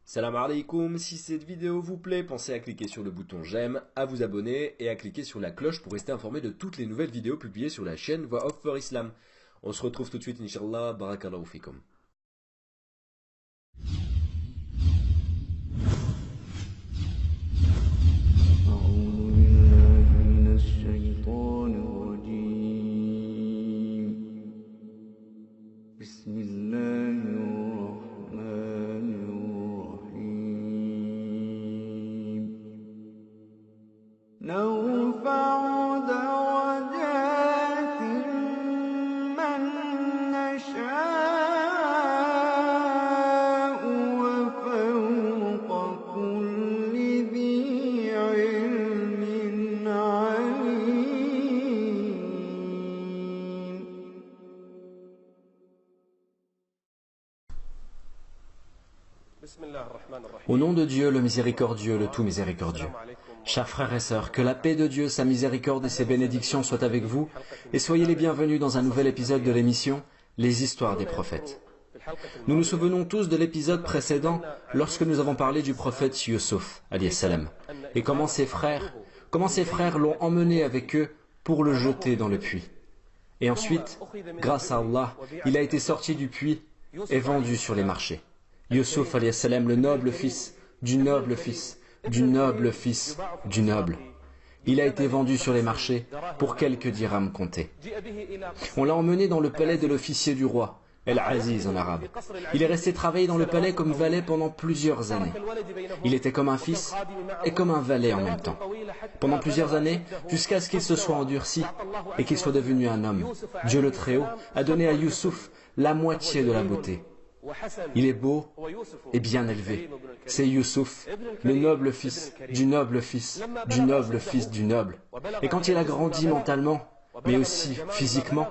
Salam alaikum, si cette vidéo vous plaît, pensez à cliquer sur le bouton j'aime, à vous abonner et à cliquer sur la cloche pour rester informé de toutes les nouvelles vidéos publiées sur la chaîne Voix Off for Islam. On se retrouve tout de suite, Inch'Allah, barakallahu fikum. Au nom de Dieu, le miséricordieux, le tout miséricordieux. Chers frères et sœurs, que la paix de Dieu, sa miséricorde et ses bénédictions soient avec vous, et soyez les bienvenus dans un nouvel épisode de l'émission « Les histoires des prophètes ». Nous nous souvenons tous de l'épisode précédent lorsque nous avons parlé du prophète Yusuf, alayhi salam, et comment ses frères l'ont emmené avec eux pour le jeter dans le puits. Et ensuite, grâce à Allah, il a été sorti du puits et vendu sur les marchés. Yusuf, alayhi salam, le noble fils du noble fils du noble fils du noble. Il a été vendu sur les marchés pour quelques dirhams comptés. On l'a emmené dans le palais de l'officier du roi, El-Aziz en arabe. Il est resté travailler dans le palais comme valet pendant plusieurs années. Il était comme un fils et comme un valet en même temps. Pendant plusieurs années, jusqu'à ce qu'il se soit endurci et qu'il soit devenu un homme. Dieu le Très-Haut a donné à Yusuf la moitié de la beauté. Il est beau et bien élevé. C'est Yusuf, le noble fils du noble fils du noble fils du noble. Et quand il a grandi mentalement, mais aussi physiquement,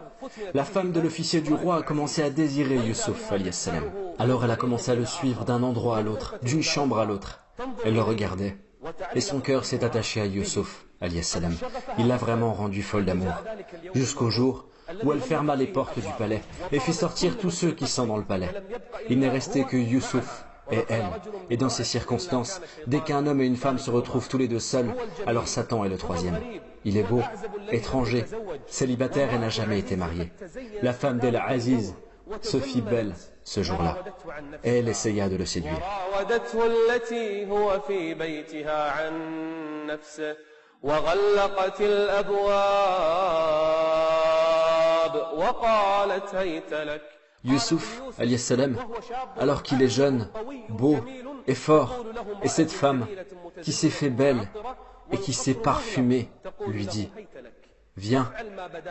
la femme de l'officier du roi a commencé à désirer Yusuf, alayhi salam. Alors elle a commencé à le suivre d'un endroit à l'autre, d'une chambre à l'autre. Elle le regardait. Et son cœur s'est attaché à Yusuf, alayhi salam. Il l'a vraiment rendu folle d'amour. Jusqu'au jour où elle ferma les portes du palais et fit sortir tous ceux qui sont dans le palais. Il n'est resté que Yusuf et elle. Et dans ces circonstances, dès qu'un homme et une femme se retrouvent tous les deux seuls, alors Satan est le troisième. Il est beau, étranger, célibataire et n'a jamais été marié. La femme d'El-Aziz se fit belle ce jour-là. Et elle essaya de le séduire. Yusuf, alayhi salam, alors qu'il est jeune, beau et fort, et cette femme qui s'est fait belle et qui s'est parfumée, lui dit « Viens,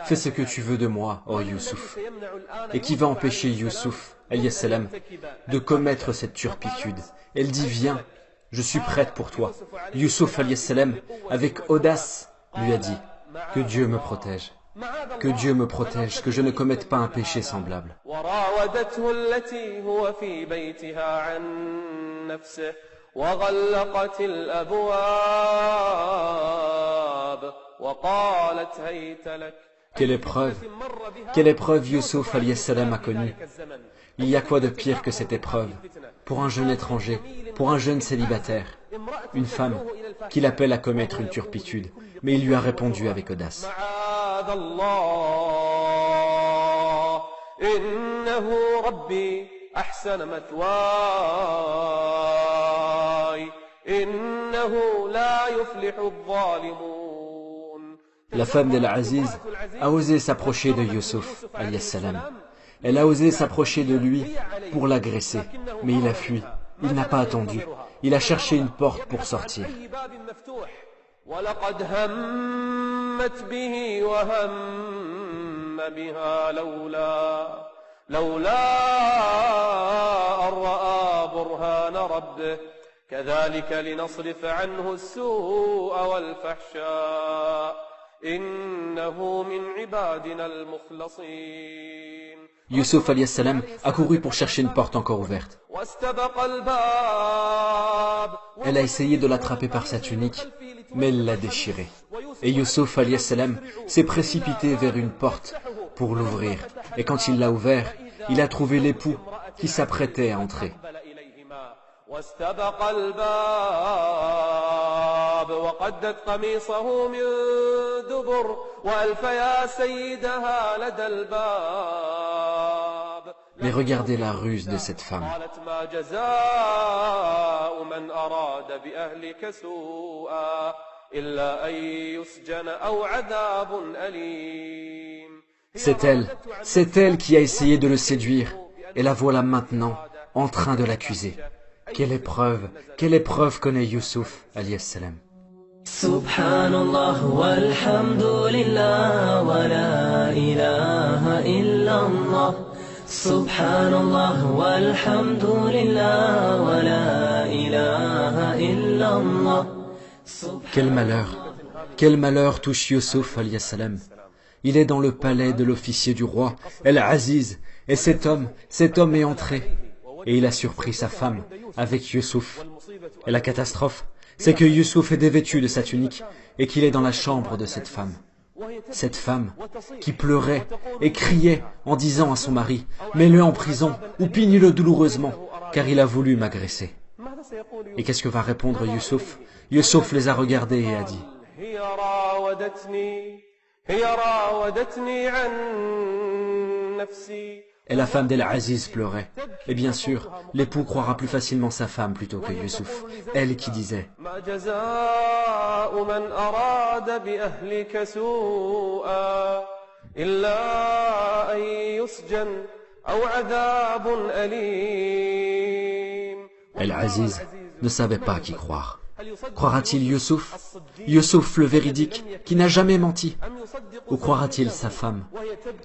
fais ce que tu veux de moi, ô Yusuf. » Et qui va empêcher Yusuf, alayhi salam, de commettre cette turpitude? Elle dit « Viens, je suis prête pour toi. » Yusuf, alayhi salam, avec audace, lui a dit « Que Dieu me protège. » Que Dieu me protège, que je ne commette pas un péché semblable. Quelle épreuve Yusuf alayhi salam a connue. Il y a quoi de pire que cette épreuve pour un jeune étranger, pour un jeune célibataire, une femme qui l'appelle à commettre une turpitude, mais il lui a répondu avec audace. La femme d'El-Aziz a osé s'approcher de Yusuf, alayhi salam. Elle a osé s'approcher de lui pour l'agresser, mais il a fui. Il n'a pas attendu. Il a cherché une porte pour sortir. Yusuf alayhi salam a couru pour chercher une porte encore ouverte. Elle a essayé de l'attraper par sa tunique, mais elle l'a déchirée. Et Yusuf alayhi salam s'est précipité vers une porte pour l'ouvrir. Et quand il l'a ouvert, il a trouvé l'époux qui s'apprêtait à entrer. واستبق الباب وقدت قميصه من دبر وألف يا سيدها لدى الباب. Mais regardez la ruse de cette femme. قالت ما جزاء من أراد بأهلك سوءا إلا أن يسجن أو عذاب أليم. C'est elle qui a essayé de le séduire, et la voilà maintenant en train de l'accuser. Quelle épreuve connaît Youssouf, alayhi salam. Subhanallah walhamdulillah wa la ilaha illallah. Subhanallah walhamdulillah wa la ilaha illallah. Quel malheur touche Youssouf, alayhi salam. Il est dans le palais de l'officier du roi, El-Aziz, et cet homme est entré, et il a surpris sa femme avec Youssouf. Et la catastrophe, c'est que Youssouf est dévêtu de sa tunique et qu'il est dans la chambre de cette femme. Cette femme qui pleurait et criait en disant à son mari « Mets-le en prison ou pigne-le douloureusement, car il a voulu m'agresser. » Et qu'est-ce que va répondre Youssouf? Youssouf les a regardés et a dit Et la femme d'El-Aziz pleurait. Et bien sûr, l'époux croira plus facilement sa femme plutôt que Youssouf. Elle qui disait El-Aziz ne savait pas qui croire. Croira-t-il Youssouf, Youssouf le véridique, qui n'a jamais menti? Ou croira-t-il sa femme,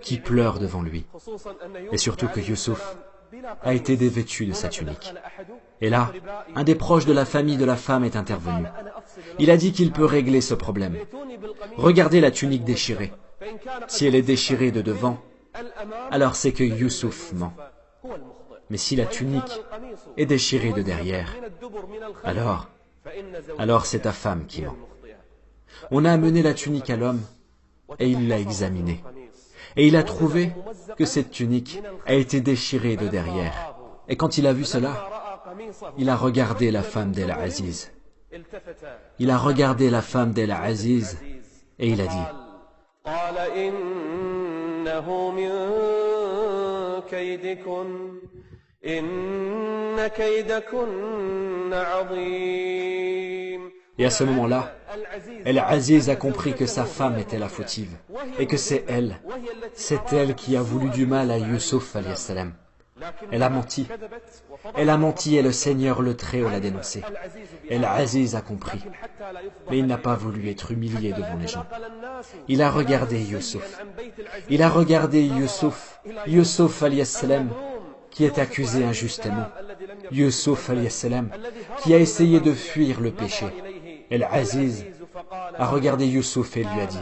qui pleure devant lui? Et surtout que Youssouf a été dévêtu de sa tunique. Et là, un des proches de la famille de la femme est intervenu. Il a dit qu'il peut régler ce problème. Regardez la tunique déchirée. Si elle est déchirée de devant, alors c'est que Youssouf ment. Mais si la tunique est déchirée de derrière, alors c'est ta femme qui ment. On a amené la tunique à l'homme et il l'a examinée. Et il a trouvé que cette tunique a été déchirée de derrière. Et quand il a vu cela, il a regardé la femme d'El-Aziz. Il a regardé la femme d'El-Aziz et il a dit Et à ce moment-là, El-Aziz a compris que sa femme était la fautive et que c'est elle qui a voulu du mal à Youssouf alayhi salam. Elle a menti et le Seigneur le Très-Haut l'a dénoncé. El-Aziz a compris, mais il n'a pas voulu être humilié devant les gens. Il a regardé Youssouf alayhi salam, qui est accusé injustement. Youssouf alayhi salam, qui a essayé de fuir le péché. El-Aziz a regardé Youssouf et lui a dit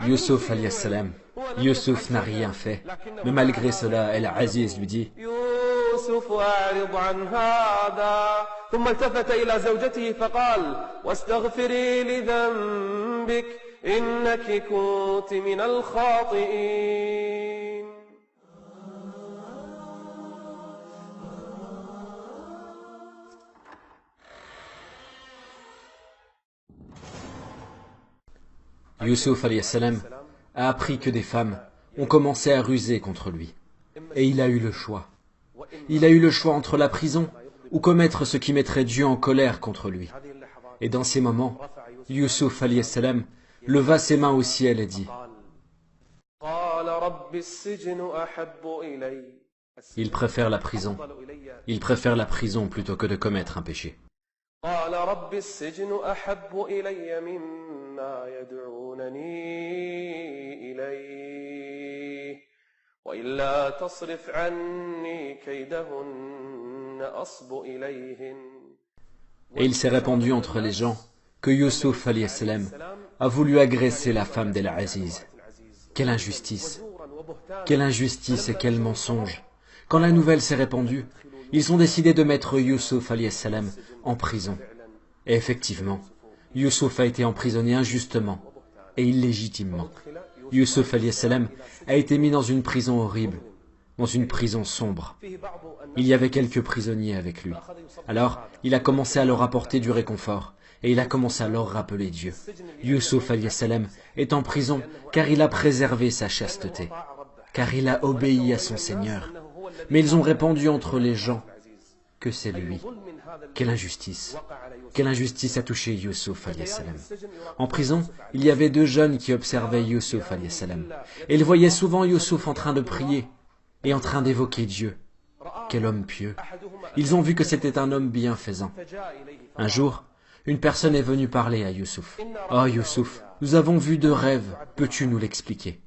Youssouf alayhi salam, Youssouf n'a rien fait. Mais malgré cela, El-Aziz lui dit ثم التفت إلى زوجته فقال واستغفري لذنبك إنك كنت من الخاطئين. Youssouf alayhi salam a appris que des femmes ont commencé à ruser contre lui. Et il a eu le choix. Il a eu le choix entre la prison ou commettre ce qui mettrait Dieu en colère contre lui. Et dans ces moments, Youssouf alayhi salam leva ses mains au ciel et dit Il préfère la prison. Il préfère la prison plutôt que de commettre un péché. Et il s'est répandu entre les gens que Youssouf alayhi salam a voulu agresser la femme d'El-Aziz. Quelle injustice! Quelle injustice et quel mensonge! Quand la nouvelle s'est répandue, ils ont décidé de mettre Youssouf alayhi salam en prison. Et effectivement, Youssouf a été emprisonné injustement et illégitimement. Youssouf alayhi salam a été mis dans une prison horrible, dans une prison sombre. Il y avait quelques prisonniers avec lui. Alors, il a commencé à leur apporter du réconfort, et il a commencé à leur rappeler Dieu. Yusuf alayhi salam est en prison car il a préservé sa chasteté, car il a obéi à son Seigneur. Mais ils ont répandu entre les gens que c'est lui. Quelle injustice! Quelle injustice a touché Yusuf alayhi salam. En prison, il y avait deux jeunes qui observaient Yusuf alayhi salam. Et ils voyaient souvent Yusuf en train de prier et en train d'évoquer Dieu. Quel homme pieux! Ils ont vu que c'était un homme bienfaisant. Un jour, une personne est venue parler à Yusuf. « Oh Yusuf, nous avons vu deux rêves, peux-tu nous l'expliquer ?»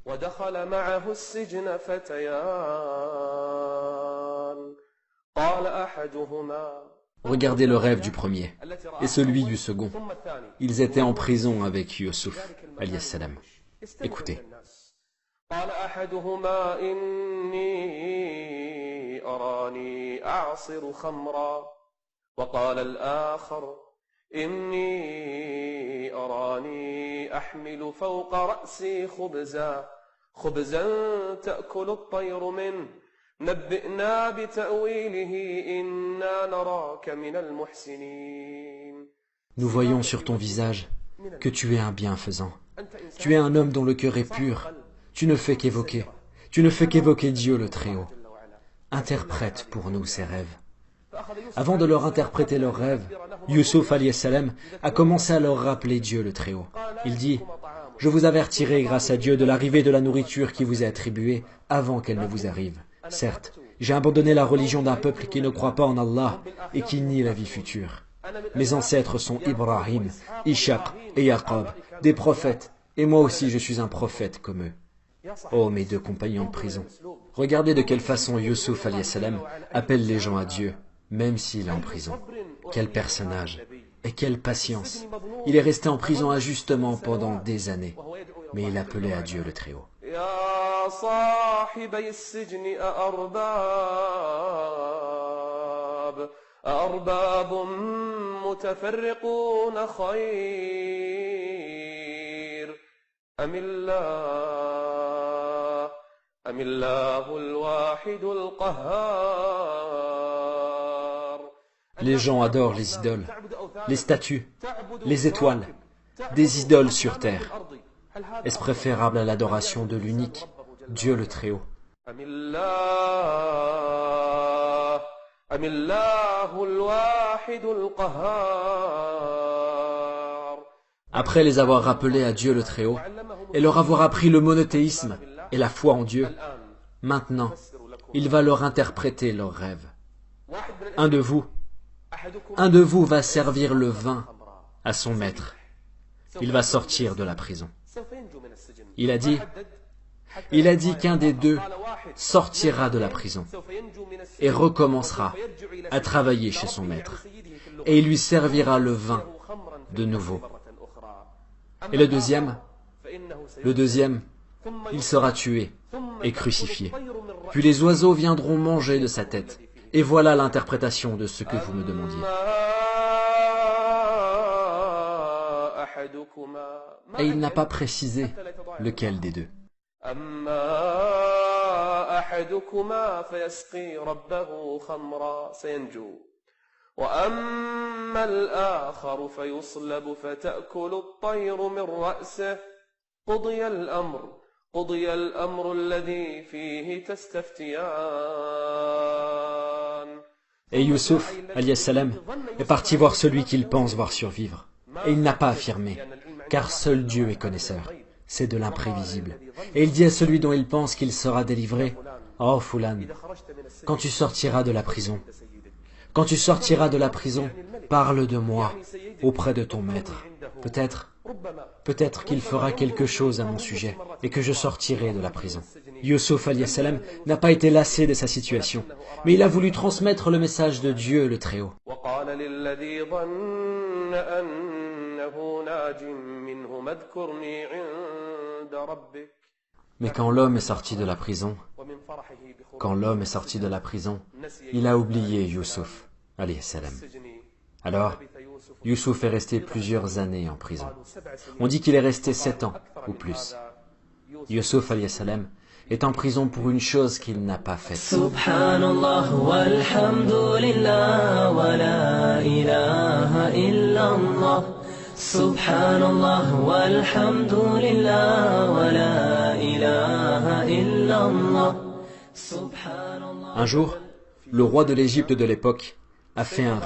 Regardez le rêve du premier et celui du second. Ils étaient en prison avec Yusuf alayhi salam. Écoutez. قال أحدهما إني أراني أعصر خمرا وقال الآخر إني أراني أحمل فوق رأسي خبزا تأكل الطير منه نبئنا بتأويله إنا نراك من المحسنين. Nous voyons sur ton visage que tu es un bienfaisant. Tu es un homme dont le cœur est pur. Tu ne fais qu'évoquer. Tu ne fais qu'évoquer Dieu le Très-Haut. Interprète pour nous ces rêves. Avant de leur interpréter leurs rêves, Yusuf alayhi salam a commencé à leur rappeler Dieu le Très-Haut. Il dit « Je vous avertirai grâce à Dieu de l'arrivée de la nourriture qui vous est attribuée avant qu'elle ne vous arrive. Certes, j'ai abandonné la religion d'un peuple qui ne croit pas en Allah et qui nie la vie future. Mes ancêtres sont Ibrahim, Ishaq et Yaqub, des prophètes, et moi aussi je suis un prophète comme eux. Oh mes deux compagnons de prison, regardez de quelle façon Yusuf alayhi salam appelle les gens à Dieu, même s'il est en prison. Quel personnage et quelle patience. Il est resté en prison injustement pendant des années, mais il appelait à Dieu le Très-Haut. أأرباب متفرقون خير أم الله الواحد القهار. Les gens adorent les idoles, les statues, les étoiles, des idoles sur terre. Est-ce préférable à l'adoration de l'unique, Dieu le Très-Haut? Après les avoir rappelés à Dieu le Très-Haut et leur avoir appris le monothéisme et la foi en Dieu, maintenant, il va leur interpréter leurs rêves. Un de vous va servir le vin à son maître. Il va sortir de la prison. Il a dit qu'un des deux sortira de la prison et recommencera à travailler chez son maître. Et il lui servira le vin de nouveau. Et le deuxième, il sera tué et crucifié. Puis les oiseaux viendront manger de sa tête. Et voilà l'interprétation de ce que vous me demandiez. Et il n'a pas précisé lequel des deux. Et Yusuf, alayhi salam, est parti voir celui qu'il pense voir survivre. Et il n'a pas affirmé, car seul Dieu est connaisseur. C'est de l'imprévisible. Et il dit à celui dont il pense qu'il sera délivré, « Oh Fulan, quand tu sortiras de la prison, parle de moi auprès de ton maître. Peut-être qu'il fera quelque chose à mon sujet et que je sortirai de la prison. » Yusuf alayhi salam n'a pas été lassé de sa situation, mais il a voulu transmettre le message de Dieu le Très-Haut. Mais quand l'homme est sorti de la prison, il a oublié Yusuf alayhi salam. Alors, Yusuf est resté plusieurs années en prison. On dit qu'il est resté 7 ans ou plus. Yusuf alayhi salam est en prison pour une chose qu'il n'a pas faite. Subhanallah walhamdulillah wa la ilaha illallah. Subhanallah walhamdulillah wa la ilaha illallah. Subhanallah. Un jour, le roi de l'Égypte de l'époque a fait un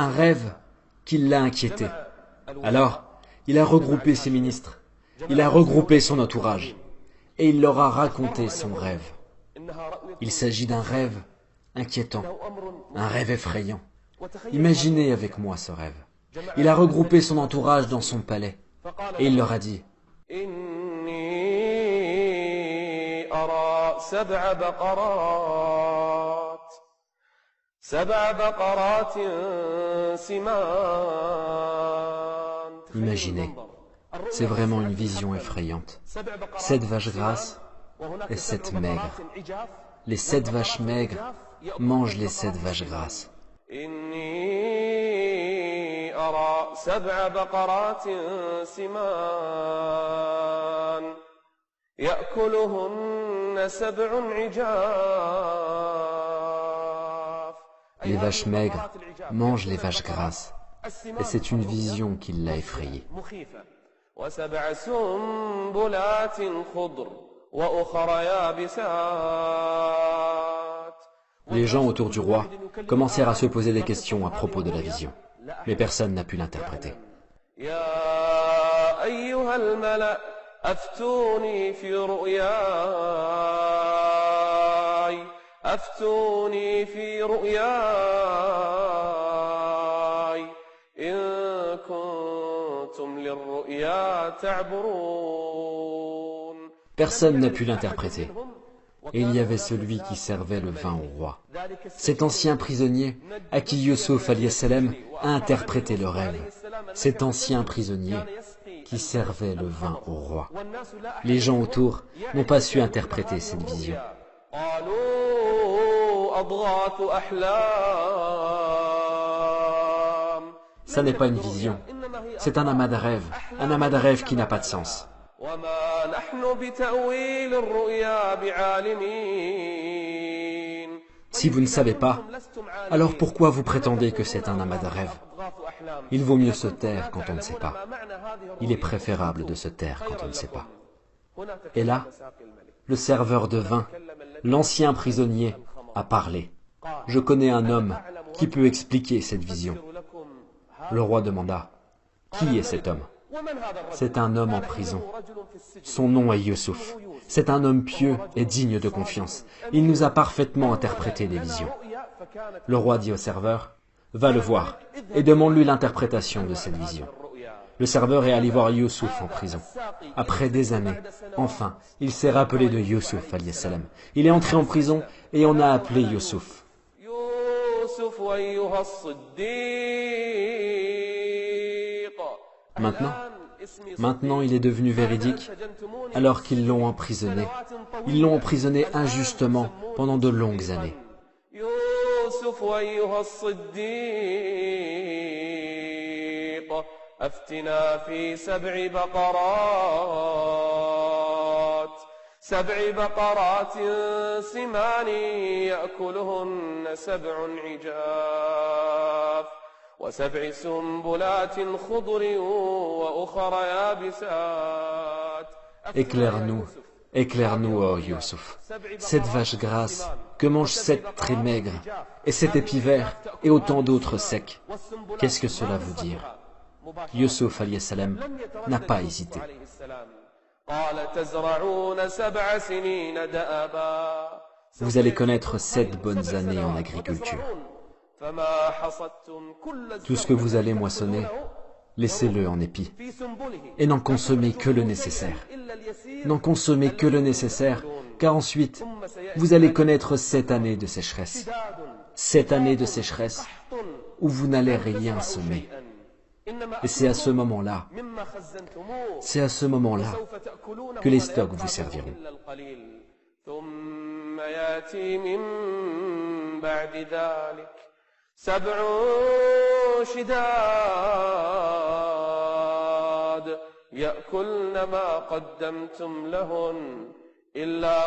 rêve qui l'a inquiété. Alors, il a regroupé ses ministres, il a regroupé son entourage, et il leur a raconté son rêve. Il s'agit d'un rêve inquiétant, un rêve effrayant. Imaginez avec moi ce rêve. Il a regroupé son entourage dans son palais, et il leur a dit, imaginez, c'est vraiment une vision effrayante. 7 vaches grasses et 7 maigres. Les 7 vaches maigres mangent les 7 vaches grasses. Les vaches maigres mangent les vaches grasses. Et c'est une vision qui l'a effrayé. Les gens autour du roi commencèrent à se poser des questions à propos de la vision, mais personne n'a pu l'interpréter. Personne n'a pu l'interpréter. Et il y avait celui qui servait le vin au roi. Cet ancien prisonnier à qui Yusuf salam a interprété le rêve. Cet ancien prisonnier qui servait le vin au roi. Les gens autour n'ont pas su interpréter cette vision. Ça n'est pas une vision, c'est un amas de rêves qui n'a pas de sens. Si vous ne savez pas, alors pourquoi vous prétendez que c'est un amas de rêves? Il vaut mieux se taire quand on ne sait pas. Il est préférable de se taire quand on ne sait pas. Et là, le serveur de vin, l'ancien prisonnier, a parlé. Je connais un homme qui peut expliquer cette vision. Le roi demanda, qui est cet homme? C'est un homme en prison. Son nom est Yusuf. C'est un homme pieux et digne de confiance. Il nous a parfaitement interprété des visions. Le roi dit au serveur, va le voir et demande-lui l'interprétation de cette vision. Le serveur est allé voir Yusuf en prison. Après des années, enfin, il s'est rappelé de Yusuf alayhi salam. Il est entré en prison et on a appelé Yusuf. Maintenant, il est devenu véridique, alors qu'ils l'ont emprisonné. Ils l'ont emprisonné injustement pendant de longues années. سبع بقرات سمان يأكلهن سبع عجاف وسبع سنبلات خضر وأخر يابسات. Éclaire-nous, ô Yusuf. 7 vaches grasses que mangent 7 très maigres, et 7 épis verts, et autant d'autres secs. Qu'est-ce que cela veut dire? Yusuf alayhi salam n'a pas hésité. Vous allez connaître 7 bonnes années en agriculture. Tout ce que vous allez moissonner, laissez-le en épis. Et n'en consommez que le nécessaire. N'en consommez que le nécessaire, car ensuite, vous allez connaître 7 années de sécheresse. 7 années de sécheresse où vous n'allez rien semer. Et c'est à ce moment-là que les stocks vous serviront. إلا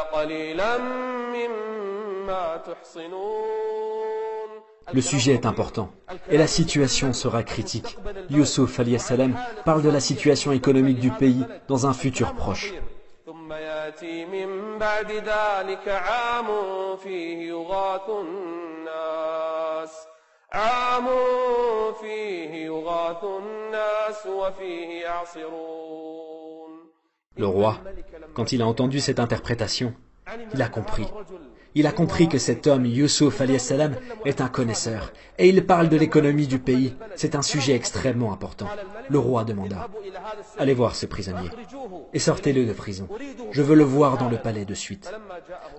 قليلا مما تحصنون. Le sujet est important et la situation sera critique. Youssouf alayhi salam parle de la situation économique du pays dans un futur proche. ثم يأتي من بعد ذلك عام فيه يغاث الناس وفيه يعصرون. Le roi, quand il a entendu cette interprétation, il a compris. Il a compris que cet homme, Youssouf alayhi salam, est un connaisseur. Et il parle de l'économie du pays. C'est un sujet extrêmement important. Le roi demanda, « Allez voir ce prisonnier et sortez-le de prison. Je veux le voir dans le palais de suite. »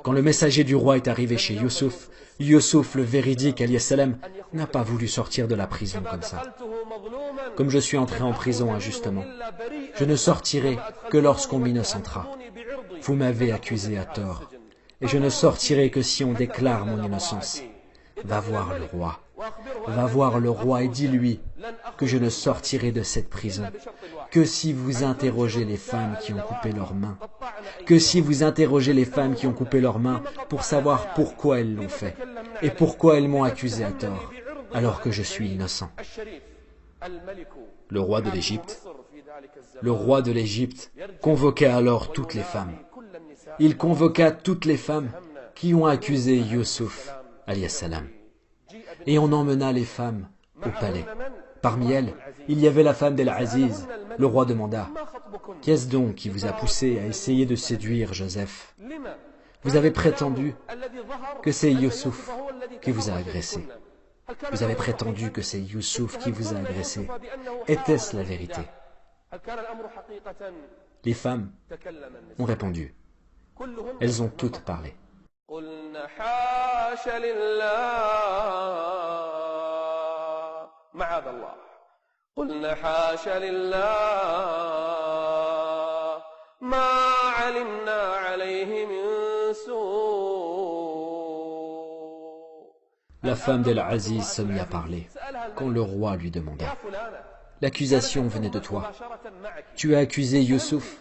Quand le messager du roi est arrivé chez Youssouf, Youssouf, le véridique alayhi salam, n'a pas voulu sortir de la prison comme ça. Comme je suis entré en prison injustement, je ne sortirai que lorsqu'on m'innocentera. Vous m'avez accusé à tort. Et je ne sortirai que si on déclare mon innocence. Va voir le roi. Va voir le roi et dis-lui que je ne sortirai de cette prison que si vous interrogez les femmes qui ont coupé leurs mains. Que si vous interrogez les femmes qui ont coupé leurs mains pour savoir pourquoi elles l'ont fait et pourquoi elles m'ont accusé à tort, alors que je suis innocent. Le roi de l'Égypte convoqua alors toutes les femmes. Il convoqua toutes les femmes qui ont accusé Youssouf alayhi salam. Et on emmena les femmes au palais. Parmi elles, il y avait la femme d'El-Aziz. Le roi demanda, « Qu'est-ce donc qui vous a poussé à essayer de séduire Joseph? Vous avez prétendu que c'est Youssouf qui vous a agressé. Vous avez prétendu que c'est Youssouf qui vous a agressé. Était-ce la vérité ?» Les femmes ont répondu. Elles ont toutes parlé. La femme d'El-Aziz se mit à parler quand le roi lui demanda. L'accusation venait de toi. Tu as accusé Youssouf.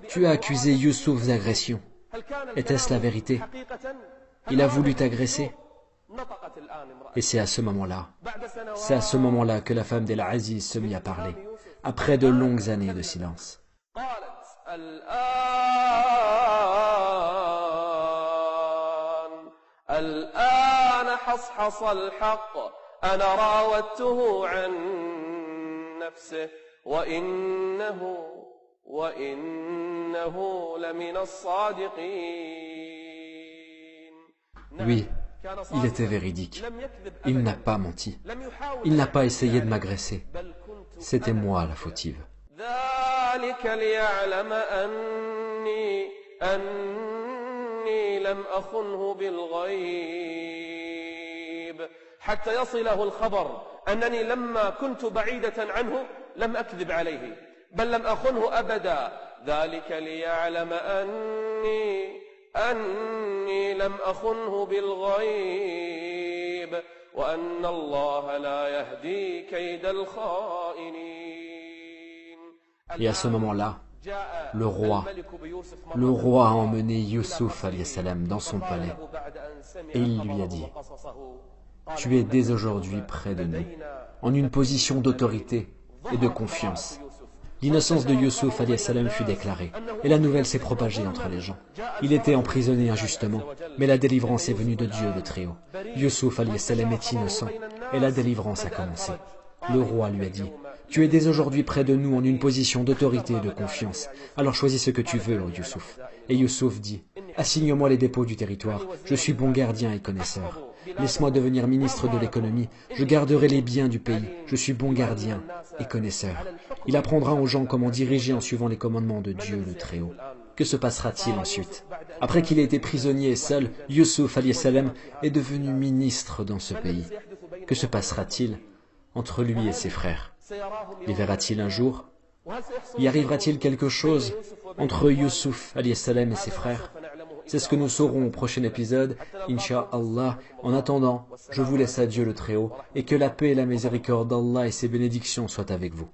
Tu as accusé Youssouf d'agression. Était-ce la vérité? Il a voulu t'agresser? Et c'est à ce moment-là que la femme d'El-Aziz se mit à parler, après de longues années de silence. Oui, il était véridique. Il n'a pas menti. Il n'a pas essayé de m'agresser. C'était moi la fautive. حتى يصله الخبر أنني لما كنت بعيدة عنه لم أكذب عليه بل لم أخنه أبدا ذلك ليعلم أني لم أخنه بالغيب وأن الله لا يهدي كيد الخائنين. Et à ce moment-là, le roi a emmené Youssouf alayhi salam dans son palais et il lui a dit: Tu es dès aujourd'hui près de nous, en une position d'autorité et de confiance. L'innocence de Youssouf alayhi salam fut déclarée, et la nouvelle s'est propagée entre les gens. Il était emprisonné injustement, mais la délivrance est venue de Dieu le Très-Haut. Youssouf alayhi salam est innocent, et la délivrance a commencé. Le roi lui a dit: Tu es dès aujourd'hui près de nous en une position d'autorité et de confiance. Alors choisis ce que tu veux, ô Youssouf. Et Youssouf dit: Assigne-moi les dépôts du territoire, je suis bon gardien et connaisseur. Laisse-moi devenir ministre de l'économie, je garderai les biens du pays, je suis bon gardien et connaisseur. Il apprendra aux gens comment diriger en suivant les commandements de Dieu le Très-Haut. Que se passera-t-il ensuite? Après qu'il ait été prisonnier et seul, Youssouf alayhi salam est devenu ministre dans ce pays. Que se passera-t-il entre lui et ses frères? Les verra-t-il un jour? Y arrivera-t-il quelque chose entre Youssouf alayhi salam et ses frères? C'est ce que nous saurons au prochain épisode, Inch'Allah. En attendant, je vous laisse à Dieu le Très-Haut, et que la paix et la miséricorde d'Allah et ses bénédictions soient avec vous.